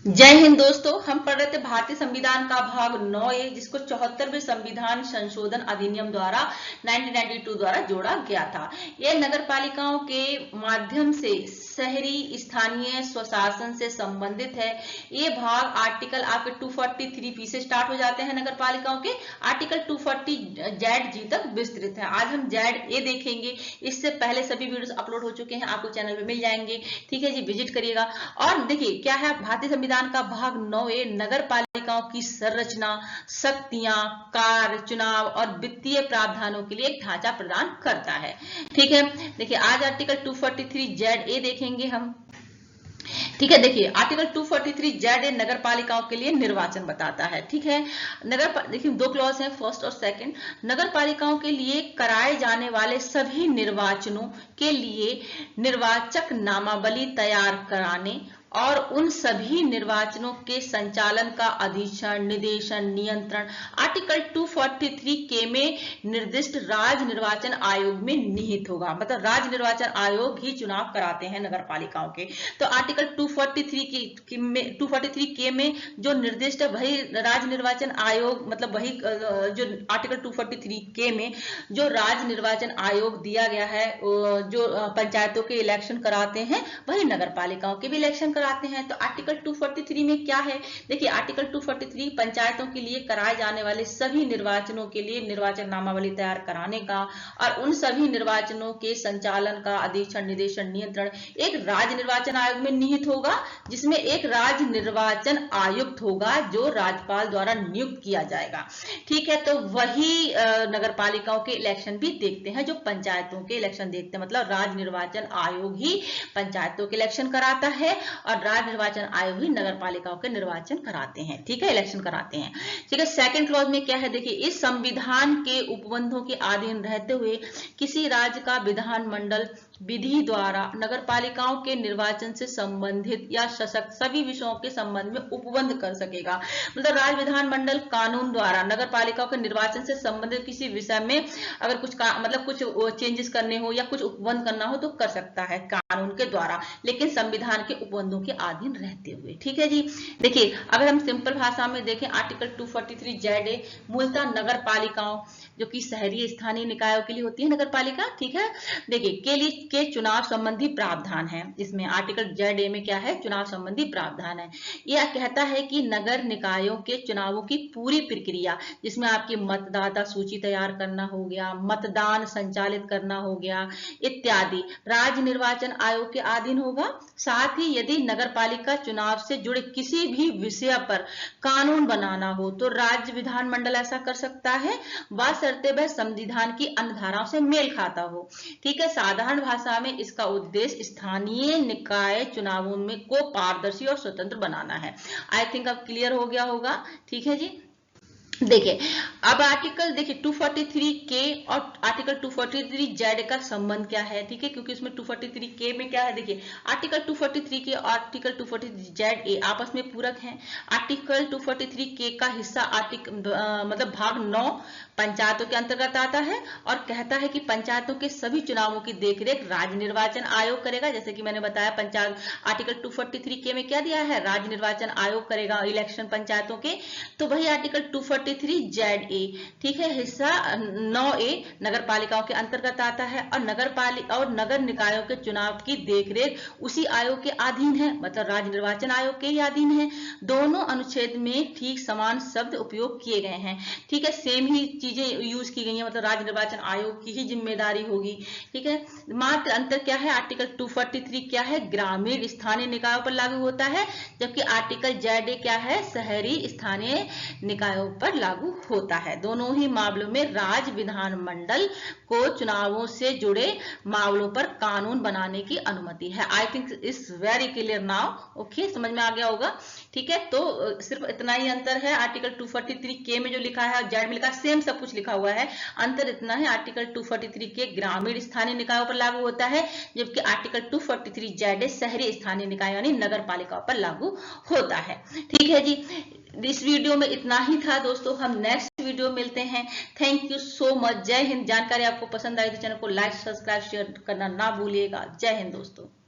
जय हिंद दोस्तों। हम पढ़ रहे थे भारतीय संविधान का भाग 9A, जिसको 74वें संविधान संशोधन अधिनियम द्वारा 1992 द्वारा जोड़ा गया था। यह नगर पालिकाओं के माध्यम से शहरी स्थानीय स्वशासन से संबंधित है। ये भाग आर्टिकल आपके 243 से स्टार्ट हो जाते हैं नगर पालिकाओं के, आर्टिकल 240 तक विस्तृत है। आज हम ZA देखेंगे। इससे पहले सभी वीडियोस अपलोड हो चुके हैं, आपको चैनल पे मिल जाएंगे। ठीक है जी, विजिट करिएगा। और देखिए क्या है, भारतीय संविधान का भाग 9A नगर पालिकाओं की संरचना, शक्तियां, कार्य, चुनाव और वित्तीय प्रावधानों के लिए एक ढांचा प्रदान करता है। ठीक है, देखिए आज आर्टिकल 243 ZA देखेंगे हम। ठीक है, देखिए आर्टिकल 243 ZA नगर पालिकाओं के लिए निर्वाचन बताता है। ठीक है, देखिए दो क्लॉज हैं, फर्स्ट और सेकंड। नगर पालिकाओं के लिए कराए जाने वाले सभी निर्वाचनों के लिए निर्वाचक नामावली तैयार कराने और उन सभी निर्वाचनों के संचालन का अधीक्षण, निदेशन, नियंत्रण आर्टिकल 243 में निर्दिष्ट राज्य निर्वाचन आयोग में निहित होगा। मतलब राज्य निर्वाचन आयोग ही चुनाव कराते हैं नगर पालिकाओं के। तो आर्टिकल 243 में जो निर्दिष्ट है वही राज्य निर्वाचन आयोग, मतलब वही जो आर्टिकल 243 में जो राज्य निर्वाचन आयोग दिया गया है, जो पंचायतों के इलेक्शन कराते हैं, वही नगर पालिकाओं के भी इलेक्शन कराते हैं। तो आर्टिकल 243 में क्या है, देखिए आर्टिकल 243 पंचायतों के लिए कराए जाने वाले सभी निर्वाचनों के लिए निर्वाचन नामावली तैयार कराने का और उन सभी निर्वाचनों के संचालन का अधीक्षण, निदेशन, नियंत्रण एक राज्य निर्वाचन आयोग में निहित होगा, जिसमें एक राज्य निर्वाचन आयुक्त होगा जो राज्यपाल द्वारा नियुक्त किया जाएगा। ठीक है, तो वही नगर पालिकाओं के इलेक्शन भी देखते हैं जो पंचायतों के इलेक्शन देखते हैं। मतलब राज्य निर्वाचन आयोग ही पंचायतों के इलेक्शन कराता है और राज्य निर्वाचन आयोग ही नगर पालिकाओं के निर्वाचन कराते हैं। ठीक है, इलेक्शन कराते हैं। ठीक है, सेकंड क्लॉज में क्या है, देखिए इस संविधान के उपबंधों के अधीन रहते हुए किसी राज्य का विधानमंडल विधि द्वारा नगर पालिकाओं के निर्वाचन से संबंधित या सशक्त सभी विषयों के संबंध में उपबंध कर सकेगा। मतलब राज्य विधानमंडल कानून द्वारा नगर पालिकाओं के निर्वाचन से संबंधित किसी विषय में अगर कुछ मतलब कुछ चेंजेस करने हो या कुछ उपबंध करना हो तो कर सकता है कानून के द्वारा, लेकिन संविधान के उपबंधों के अधीन रहते हुए। ठीक है जी, देखिए अगर हम सिंपल भाषा में देखें, आर्टिकल 243 ZA मूलतः नगर पालिकाओं जो कि शहरी स्थानीय निकायों के लिए होती है नगर पालिका, ठीक है, देखिए के चुनाव संबंधी प्रावधान है। इसमें आर्टिकल ZA में क्या है, चुनाव संबंधी प्रावधान है। यह कहता है कि नगर निकायों के चुनावों की पूरी प्रक्रिया, जिसमें आपकी मतदाता सूची तैयार करना हो गया, मतदान संचालित करना हो गया इत्यादि, राज्य निर्वाचन आयोग के अधीन होगा। साथ ही यदि नगर पालिका चुनाव से जुड़े किसी भी विषय पर कानून बनाना हो तो राज्य विधानमंडल ऐसा कर सकता है, बशर्ते वह संविधान की अन्य धाराओं से मेल खाता हो। ठीक है, साधारण भाषा में इसका उद्देश्य स्थानीय निकाय चुनावों में को पारदर्शी और स्वतंत्र बनाना है। आई थिंक अब क्लियर हो गया होगा। ठीक है जी, देखिए अब आर्टिकल देखिए 243 और आर्टिकल 243 जेड का संबंध क्या है। ठीक है, क्योंकि उसमें 243 में क्या है, देखिए आर्टिकल 243 और आर्टिकल 243 जेड आपस में पूरक हैं। आर्टिकल 243 का हिस्सा मतलब भाग 9 पंचायतों के अंतर्गत आता है और कहता है कि पंचायतों के सभी चुनावों की देखरेख राज्य निर्वाचन आयोग करेगा। जैसे कि मैंने बताया, पंचायत आर्टिकल 243 में क्या दिया है, राज्य निर्वाचन आयोग करेगा इलेक्शन पंचायतों के। तो वही आर्टिकल 243 ZA, ठीक है, हिस्सा 9A नगर पालिकाओं के अंतर्गत आता है और नगर निकायों के चुनाव की देखरेख उसी आयोग के अधीन है, मतलब राज्य निर्वाचन आयोग के ही अधीन है। दोनों अनुच्छेद में ठीक समान शब्द उपयोग किए गए हैं। ठीक है, सेम ही चीजें यूज की गई हैं, मतलब राज्य निर्वाचन आयोग की ही जिम्मेदारी होगी। ठीक है, मात्र अंतर क्या है, आर्टिकल 243 क्या है, ग्रामीण स्थानीय निकायों पर लागू होता है, जबकि आर्टिकल ZA क्या है, शहरी स्थानीय निकायों पर लागू होता है। दोनों ही मामलों में राज्य विधानमंडल को चुनावों से जुड़े मामलों पर कानून बनाने की अनुमति है। I think is very clear now. Okay, समझ में आ गया होगा। ठीक है, तो सिर्फ इतना ही अंतर है, आर्टिकल 243 में जो लिखा है और जेड में लिखा सेम सब कुछ लिखा हुआ है, अंतर इतना है, आर्टिकल 243 ग्रामीण स्थानीय निकायों पर लागू होता है, जबकि आर्टिकल 243 ZA शहरी स्थानीय निकाय यानी नगर पालिकाओं पर लागू होता है। ठीक है जी, इस वीडियो में इतना ही था दोस्तों, हम नेक्स्ट वीडियो मिलते हैं। Thank you so much. जय हिंद। जानकारी आपको पसंद आई तो चैनल को लाइक, सब्सक्राइब, शेयर करना ना भूलिएगा। जय हिंद दोस्तों।